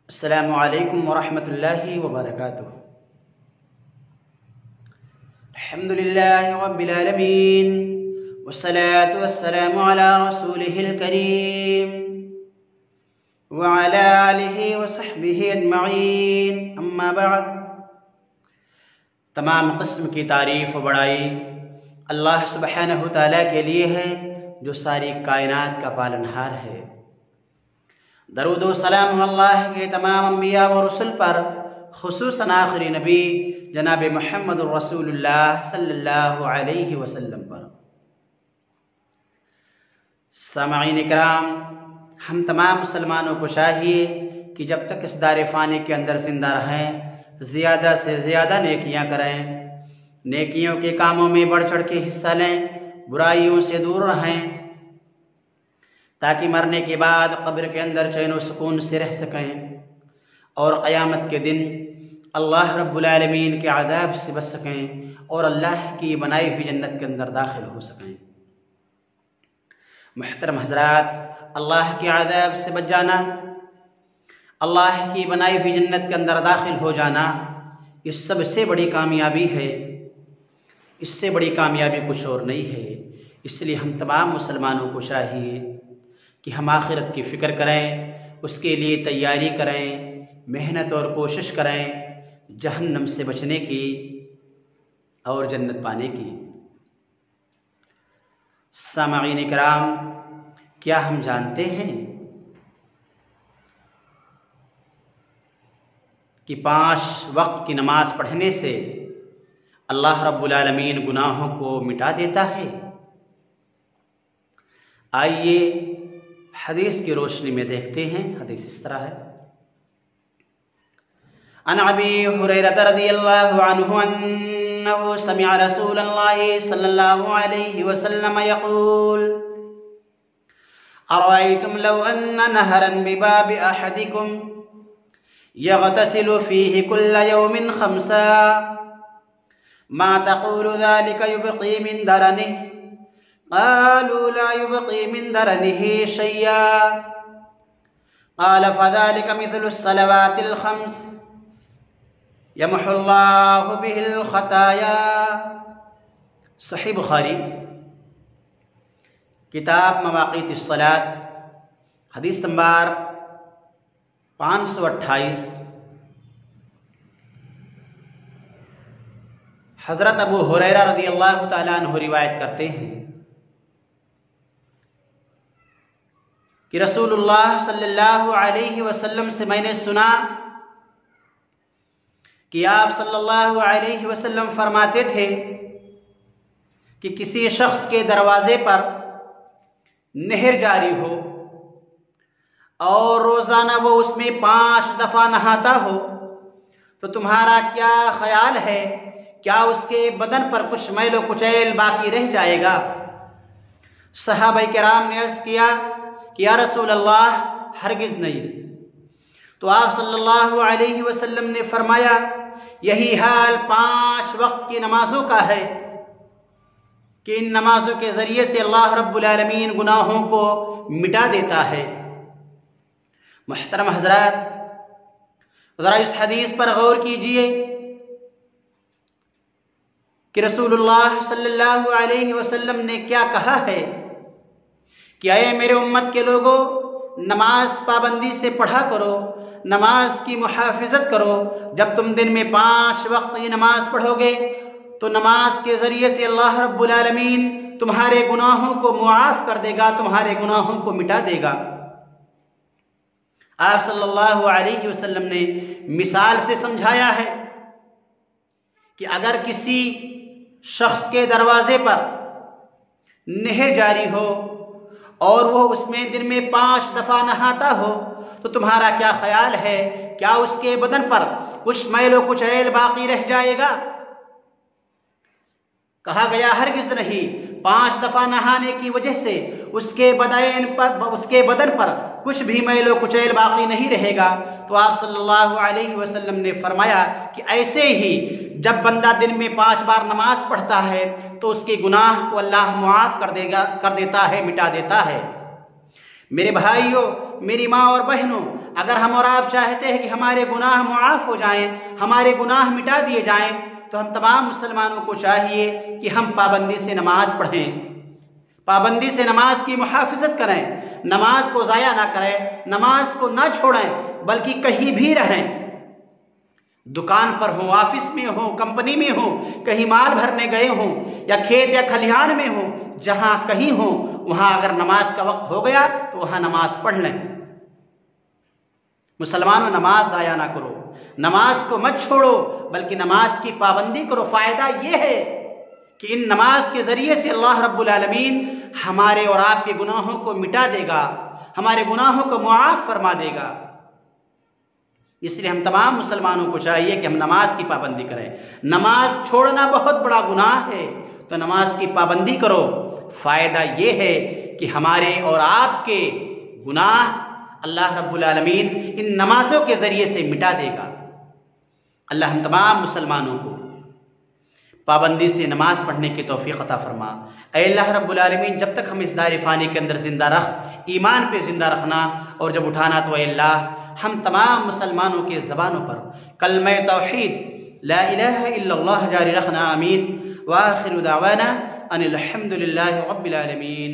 अस्सलामु अलैकुम वरहमतुल्लाहि वबरकातुहू। अल्हम्दुलिल्लाहि रब्बिल आलमीन वस्सलातु वस्सलामु अला रसूलिहिल करीम व अला आलिहि व सहबिहि अजमईन, अम्मा बाद। तमाम किस्म की तारीफ़ व बड़ाई अल्लाह सुब्हानहु तआला के लिए है जो सारी कायनात का पालनहार है। दरूद व सलाम अल्लाह के तमाम अंबिया व रसूल पर, खुसूसन आखिरी नबी जनाब मुहम्मद रसूलुल्लाह सल्लल्लाहु अलैहि वसल्लम पर। सामईन इकराम, हम तमाम मुसलमानों को चाहिए कि जब तक इस दार फ़ानी के अंदर ज़िंदा रहें, ज़्यादा से ज़्यादा नेकियां करें, नेकियों के कामों में बढ़ चढ़ के हिस्सा लें, बुराइयों से दूर रहें, ताकि मरने के बाद कब्र के अंदर चैन व सुकून से रह सकें और क़यामत के दिन अल्लाह रब्बुल आलमीन के अज़ाब से बच सकें और अल्लाह की बनाई हुई जन्नत के अंदर दाखिल हो सकें। मुहतरम हज़रात, अल्लाह के अज़ाब से बच जाना, अल्लाह की बनाई हुई जन्नत के अंदर दाखिल हो जाना, ये सबसे बड़ी कामयाबी है। इससे बड़ी कामयाबी कुछ और नहीं है। इसलिए हम तमाम मुसलमानों को चाहिए कि हम आखिरत की फ़िक्र करें, उसके लिए तैयारी करें, मेहनत और कोशिश करें जहन्नम से बचने की और जन्नत पाने की। सामईन इकराम, क्या हम जानते हैं कि 5 वक्त की नमाज पढ़ने से अल्लाह रब्बुल आलमीन गुनाहों को मिटा देता है? आइए हदीस की रोशनी में देखते हैं। हदीस इस तरह है, अन अबी हुरैरा रज़ियल्लाहु अन्हु अन्नहु समिअ रसूलल्लाहि सल्लल्लाहु अलैहि वसल्लम यक़ूल अरअयतुम लौ अन्न नहरन बिबाबि अहदिकुम यग़तसिलु फ़ीहि कुल्ल यौमिन ख़म्सा मा तक़ूलु ज़ालिका युबक़ी मिन दरनिहि क़ालू ला युबक़ी मिन दरनिहि शय्या क़ाल फ़ज़ालिका मिस्लु स्सलवातिल ख़म्स यमहुल्लाहु बिहिल ख़ताया। सही बुखारी, किताब मवाक़ीतिस सलात, हदीस नंबर 528। हज़रत अबू हुरैरा रज़ियल्लाहु ताला अन्हु रिवायत करते हैं कि रसूलुल्लाह सल्लल्लाहु अलैहि वसल्लम से मैंने सुना कि आप सल्लल्लाहु अलैहि वसल्लम फरमाते थे कि किसी शख्स के दरवाजे पर नहर जारी हो और रोज़ाना वो उसमें 5 दफ़ा नहाता हो, तो तुम्हारा क्या ख्याल है, क्या उसके बदन पर कुछ मैल कुचैल बाकी रह जाएगा? सहाबा किराम ने अर्ज़ किया कि या रसूल अल्लाह, हरगिज़ नहीं। तो आप सल्लल्लाहु अलैहि वसल्लम ने फरमाया, यही हाल 5 वक्त की नमाजों का है कि इन नमाजों के ज़रिए से अल्लाह रब्बुल आलमीन गुनाहों को मिटा देता है। मुहतरम हज़रात, ज़रा इस हदीस पर गौर कीजिए कि रसूलुल्लाह सल्लल्लाहु अलैहि वसल्लम ने क्या कहा है कि अये मेरे उम्मत के लोगों, नमाज पाबंदी से पढ़ा करो, नमाज की मुहाफ़िज़त करो। जब तुम दिन में 5 वक्त की नमाज पढ़ोगे तो नमाज के ज़रिए से अल्लाह रब्बुल आलमीन तुम्हारे गुनाहों को मुआफ़ कर देगा, तुम्हारे गुनाहों को मिटा देगा। आप सल्लल्लाहु अलैहि वसल्लम ने मिसाल से समझाया है कि अगर किसी शख्स के दरवाजे पर नहर जारी हो और वो उसमें दिन में 5 दफ़ा नहाता हो, तो तुम्हारा क्या ख्याल है, क्या उसके बदन पर कुछ मैल कुचैल बाकी रह जाएगा? कहा गया हरगिज़ नहीं। 5 दफ़ा नहाने की वजह से उसके बदन पर कुछ भी मैल कुचैल बाकी नहीं रहेगा। तो आप सल्लल्लाहु अलैहि वसल्लम ने फरमाया कि ऐसे ही जब बंदा दिन में 5 बार नमाज पढ़ता है तो उसके गुनाह को अल्लाह मुआफ़ कर देता है, मिटा देता है। मेरे भाइयों, मेरी माँ और बहनों, अगर हम और आप चाहते हैं कि हमारे गुनाह मुआफ़ हो जाएं, हमारे गुनाह मिटा दिए जाएं, तो हम तमाम मुसलमानों को चाहिए कि हम पाबंदी से नमाज पढ़ें, पाबंदी से नमाज की मुहाफ़िज़त करें, नमाज को ज़ाया ना करें, नमाज को ना छोड़ें, बल्कि कहीं भी रहें, दुकान पर हो, ऑफिस में हो, कंपनी में हो, कहीं माल भरने गए हो, या खेत या खलिहान में हो, जहां कहीं हो, वहां अगर नमाज का वक्त हो गया तो वहां नमाज पढ़ लें। मुसलमानों, नमाज ज़ाया ना करो, नमाज को मत छोड़ो, बल्कि नमाज की पाबंदी करो। फ़ायदा यह है कि इन नमाज के ज़रिए से अल्लाह रब्बुल आलमीन हमारे और आपके गुनाहों को मिटा देगा, हमारे गुनाहों को मुआफ़ फरमा देगा। इसलिए हम तमाम मुसलमानों को चाहिए कि हम नमाज की पाबंदी करें। नमाज छोड़ना बहुत बड़ा गुनाह है, तो नमाज की पाबंदी करो। फ़ायदा ये है कि हमारे और आपके गुनाह अल्लाह रब्बुल आलमीन इन नमाज़ों के ज़रिए से मिटा देगा। अल्लाह हम तमाम मुसलमानों को पाबंदी से नमाज पढ़ने की तौफ़ीक़ अता फरमा। ऐ अल्लाह रब्बुल आलमीन, जब तक हम इस दायरे फ़ानी के अंदर ज़िंदा रख, ईमान पे ज़िंदा रखना, और जब उठाना तो ऐ अल्लाह हम तमाम मुसलमानों के ज़बानों पर कलमे तौहीद ला इलाहा इल्लल्लाह जारी रखना। आमीन। व आखिरु दावाना अनिल हम्दुलिल्लाहि रब्बिल आलमीन।